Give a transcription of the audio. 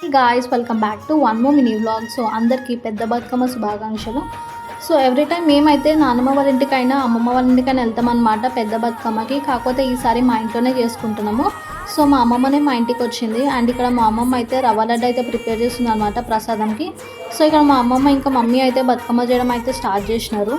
Hey guys, welcome back to one more mini vlog. So అందరికీ పెద్ద బతుకమ్మ శుభాకాంక్షలు. So every time మేమైతే నాన్నమ్మ వాళ్ళ ఇంటికైనా అమ్మమ్మ వాళ్ళ ఇంటికైనా వెళ్తామన్నమాట పెద్ద బతుకమ్మకి. కాకపోతే ఈసారి మా ఇంట్లోనే చేసుకుంటున్నాము. సో మా అమ్మమ్మనే మా ఇంటికి వచ్చింది అండ్ ఇక్కడ మా అమ్మమ్మ అయితే రవ్వ లడ్డు అయితే ప్రిపేర్ చేస్తుంది అనమాట ప్రసాదంకి. సో ఇక్కడ మా అమ్మమ్మ ఇంకా మమ్మీ అయితే బతుకమ్మ చేయడం అయితే స్టార్ట్ చేసినారు.